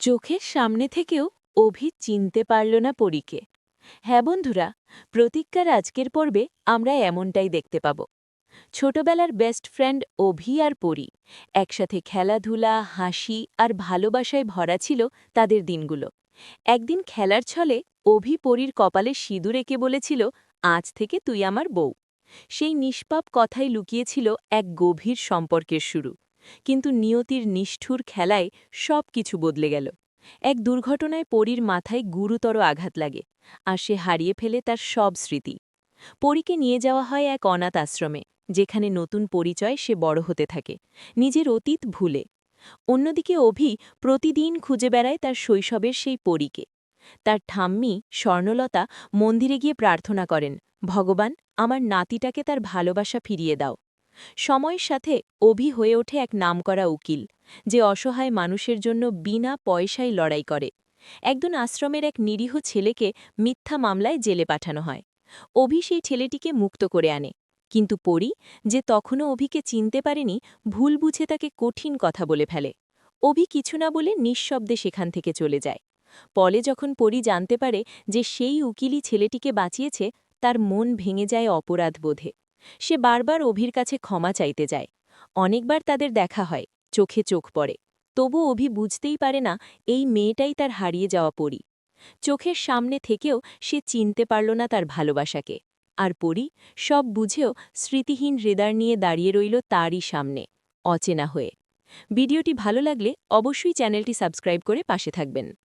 চোখের সামনে থেকেও অভি চিনতে পারল না পরীকে। হ্যাঁ বন্ধুরা, প্রতিজ্ঞার আজকের পর্বে আমরা এমনটাই দেখতে পাব। ছোটবেলার বেস্ট ফ্রেন্ড অভি আর পরী একসাথে খেলাধুলা, হাসি আর ভালোবাসায় ভরা ছিল তাদের দিনগুলো। একদিন খেলার ছলে অভি পরীর কপালে সিঁদুর এঁকে বলেছিল, আজ থেকে তুই আমার বউ। সেই নিষ্পাপ কথাই লুকিয়েছিল এক গভীর সম্পর্কের শুরু। কিন্তু নিয়তির নিষ্ঠুর খেলায় সব কিছু বদলে গেল। এক দুর্ঘটনায় পরীর মাথায় গুরুতর আঘাত লাগে, আর সে হারিয়ে ফেলে তার সব স্মৃতি। পরীকে নিয়ে যাওয়া হয় এক অনাথ আশ্রমে, যেখানে নতুন পরিচয় সে বড় হতে থাকে, নিজের অতীত ভুলে। অন্যদিকে অভি প্রতিদিন খুঁজে বেড়ায় তার শৈশবের সেই পরীকে। তার ঠাম্মি স্বর্ণলতা মন্দিরে গিয়ে প্রার্থনা করেন, ভগবান, আমার নাতিটাকে তার ভালোবাসা ফিরিয়ে দাও। সময়ের সাথে অভি হয়ে ওঠে এক নামকরা উকিল, যে অসহায় মানুষের জন্য বিনা পয়সায় লড়াই করে। একদিন আশ্রমের এক নিরীহ ছেলেকে মিথ্যা মামলায় জেলে পাঠানো হয়। অভি সেই ছেলেটিকে মুক্ত করে আনে। কিন্তু পরী, যে তখনও অভিকে চিনতে পারেনি, ভুল বুঝে তাকে কঠিন কথা বলে ফেলে। অভি কিছু না বলে নিঃশব্দে সেখান থেকে চলে যায়। পরে যখন পরী জানতে পারে যে সেই উকিলই ছেলেটিকে বাঁচিয়েছে, তার মন ভেঙে যায় অপরাধ বোধে। সে বারবার অভির কাছে ক্ষমা চাইতে যায়। অনেকবার তাদের দেখা হয়, চোখে চোখ পড়ে। তবু অভি বুঝতেই পারে না এই মেয়েটাই তার হারিয়ে যাওয়া পরী। চোখের সামনে থেকেও সে চিনতে পারল না তার ভালোবাসাকে। আর পরী সব বুঝেও স্মৃতিহীন হৃদয় নিয়ে দাঁড়িয়ে রইল তারই সামনে, অচেনা হয়ে। ভিডিওটি ভালো লাগলে অবশ্যই চ্যানেলটি সাবস্ক্রাইব করে পাশে থাকবেন।